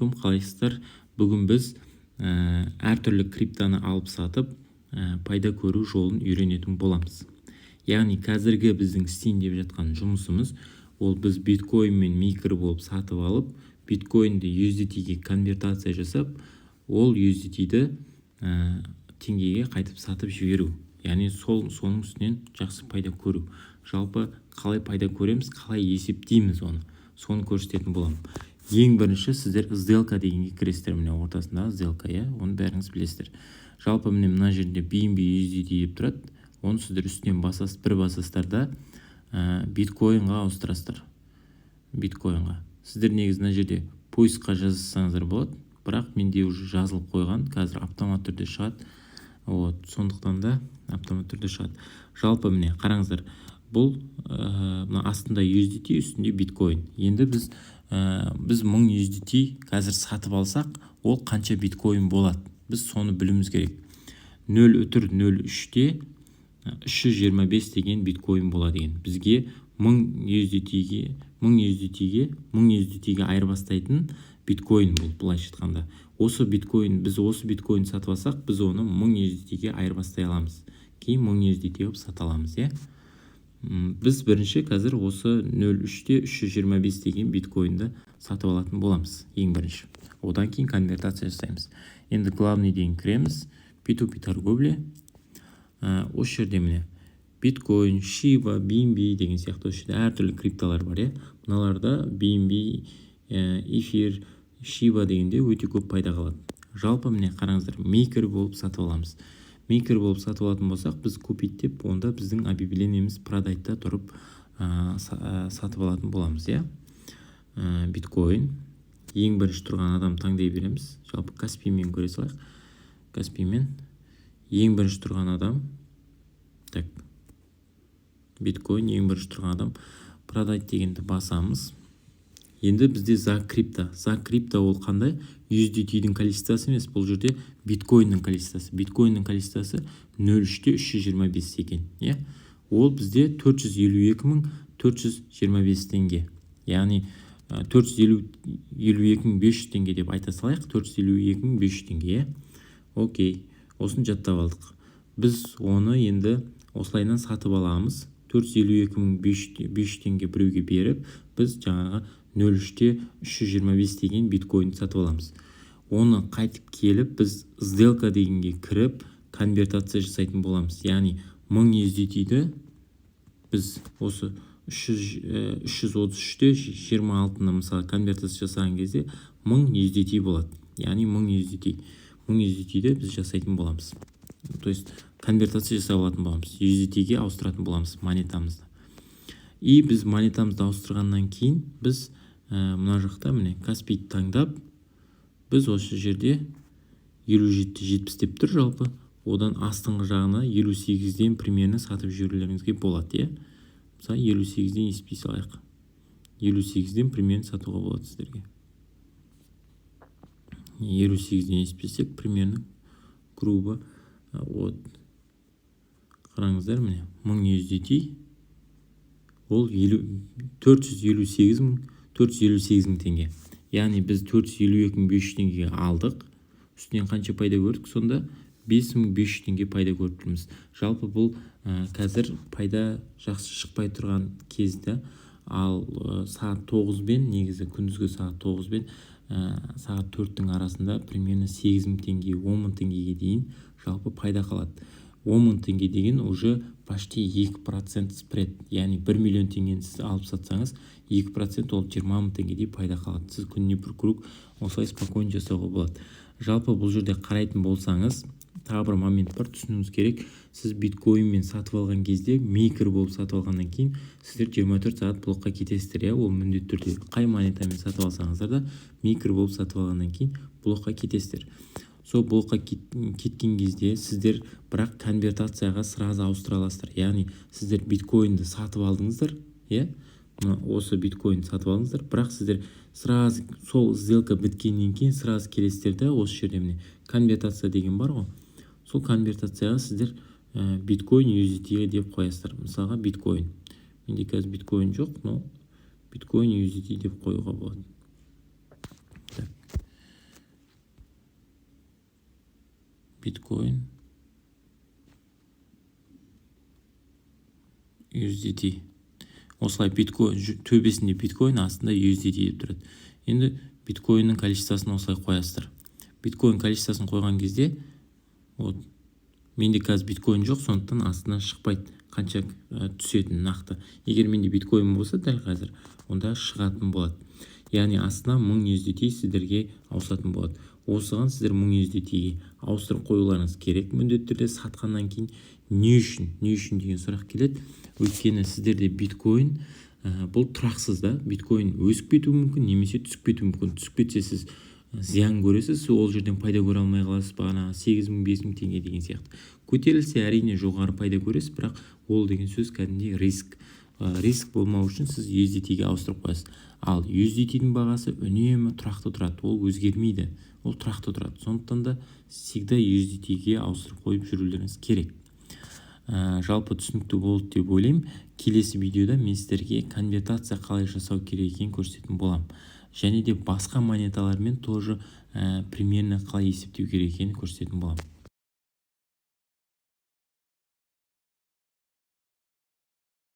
Ассалаумағалейкум, қалайсыздар? Бүгін біз әртүрлі криптоны алып сатып пайда көру жолын үйренетін боламыз. Яғни қазіргі біздің істейін деп жатқан жұмысымыз, ол біз биткоин мен микро болып сатып алып, биткоинді USDT-ге конвертация жасап, ол USDT-ді теңгеге қайтып сатып жіберу. Яғни соның үстінен жақсы пайда көру. Жалпы қалай пайда көреміз, қалай есептейміз оны, соны көрсететін боламын. Ең бірінші сіздер сделка дегенге кіресіздер, міне ортасындағы сделка, оны бәріңіз білесіздер. Жалпы мына жерде BNB USDT деп тұрады, оны сіздер үстінен бір басасыздар да биткоинға ауыстырасыздар. Биткоинға. Сіздер негізі мына жерде поискқа жазсаңыздар болады, бірақ менде уже жазылып қойған, қазір автомат түрде шығады. Сондықтан да автомат түрде шығады. Жалпы міне қараңыздар, бұл астында USDT, үстінде биткоин. Енді біз 1000 USDT қазір сатып алсақ, ол қанша биткоин болады? Біз соны білуіміз керек. 0.03-те 325 деген биткоин болады деген. Бізге 1000 USDT-ге айырбастайтын биткоин бұл, былайша айтқанда. Біз осы биткоин сатып алсақ, біз оны 1000 USDT-ге айырбастай аламыз. Кейін 1000 USDT болып сата аламыз, Біз бірінші қазір осы 0.3-те 325 деген биткоинді сатып алатын боламыз, ең бірінші. Одан кейін конвертация жасаймыз. Енді главный деген кіреміз, P2P торговля. Осы жерде міне биткоин, Shiba, BNB деген сияқты осы жерде әртүрлі криптолар бар, Мыналарда BNB, эфир, Shiba дегенде өте көп пайда қалады. Жалпы міне қараңыздар, микро болып сатып аламыз. Микро болып сатып алатын болсақ, біз купить деп, онда біздің объявлениеміз продайтта тұрып сатып алатын боламыз, биткоин. Ең бірінші тұрған адам таңдай береміз. Жалпы Каспиймен көре салайық. Каспиймен ең бірінші тұрған адам, биткоин ең бірінші тұрған адам, продайт дегенді басамыз. Енді бізде за крипто ол қандай? USDT-дің количествосы емес, бұл жерде биткоиннің количествосы. Биткоиннің количествосы 0.3-те 325 екен, Ол бізде 452.425 теңге. Яғни 452.500 теңге деп айта салайық, 452.500 теңге, Окей, осын жаттап алдық. Біз оны енді осылайынан сатып аламыз. 452.500 теңге біреуге беріп, біз жаңағы 0.3-те 325 деген биткоин сатып аламыз. Оны қайтып келіп, біз сделка дегенге кіріп, конвертация жасайтын боламыз. Яғни 1000 USDT-ді біз осы 333-те 26-ны мысалы конвертация жасаған кезде 1000 USDT болады. Яғни 1000 USDT-ді біз жасайтын боламыз. То есть конвертация жасап алатын боламыз. USDT-ге ауыстыратын боламыз монетамызды. И біз монетамызды ауыстырғаннан кейін, біз мына жақта міне Каспийді таңдап, біз осы жерде 57-70 деп тұр жалпы. Одан астыңғы жағына 58-ден примерно сатып жіберулеріңізге болады, Мысалы 58-ден еспей салайық. 58-ден примерно сатуға болады сіздерге. 58-ден еспесек примерно грубо. Қараңыздар, міне 1000 USDT, ол 458.000 теңге. Яғни біз 452.500 теңгеге алдық. Үстінен қанша пайда көрдік? Сонда 5500 теңге пайда көріп тұрмыз. Жалпы бұл қазір пайда жақсы шықпай тұрған кезде, ал сағат 9 бен, негізі күндізгі сағат 9 бен сағат 4-тің арасында примерно 8000 теңге, 10.000 теңгеге дейін жалпы пайда қалады. 10.000 теңге деген уже почти 2% спред. Яғни 1 миллион теңгені сіз алып сатсаңыз, 2% ол 20.000 теңгедей пайда қалады. Сіз күніне бір круг осылай спокойно жасауға болады. Жалпы бұл жерде қарайтын болсаңыз, тағы бір момент бар, түсінуіңіз керек. Сіз биткоинмен сатып алған кезде, микро болып сатып алғаннан кейін, сіздер 24 сағат блокқа кетесіздер, ол міндетті түрде. Қай монетамен сатып алсаңыздар да, микро болып сатып алғаннан кейін блокқа кетесіздер. Сол блокқа кеткен кезде сіздер бірақ конвертацияға сразу ауыстыра аласыздар. Яғни сіздер биткоинді сатып алдыңыздар, осы биткоинді сатып алдыңыздар, бірақ сіздер сразу сол сделка біткеннен кейін сразу келесіздер де, осы жерде міне конвертация деген бар ғой. Сол конвертацияға сіздер биткоин USDT деп қоясыздар. Мысалға биткоин. Менде қазір биткоин жоқ, но биткоин USDT деп қоюға болады. биткоин USDT. Осылай биткоин төбесінде биткоин, астында USDT деп тұрады. Енді биткоиннің количествосын осылай қоясыздар. Биткоин количествосын қойған кезде, вот менде қазір биткоин жоқ, сондықтан астынан шықпайды қанша түсетін нақты. Егер менде биткоин болса дәл қазір, онда шығатын болады. Яғни астына 1000 USDT сіздерге ауысатын болады. Осыған сіздер 1000 USDT-ге ауыстырып қоюларыңыз керек. Міндетті түрде сатқаннан кейін не үшін деген сұрақ келеді. Өйткені сіздерде биткоин бұл тұрақсыз да. Биткоин өсіп кетуі мүмкін, немесе түсіп кетуі мүмкін. Түсіп кетсе сіз зиян көресіз, ол жерден пайда көре алмай қаласыз. Бағана 8000 5000 теңге деген сияқты. Көтерілсе әрине жоғары пайда көресіз, бірақ ол деген сөз кәдімгідей риск. Риск болмау үшін сіз USDT-ге ауыстырып қоясыз. Ал USDT-дің бағасы үнемі тұрақты тұрады, ол өзгермейді, ол тұрақты тұрады. Сондықтан да всегда USDT-ге ауыстырып қойып жүрулеріңіз керек. Жалпы түсінікті болды деп ойлаймын. Келесі видеода мен сіздерге конвертация қалай жасау керек екенін көрсететін боламын. Және де басқа монеталармен тоже примерно қалай есептеу керек екенін көрсететін боламын.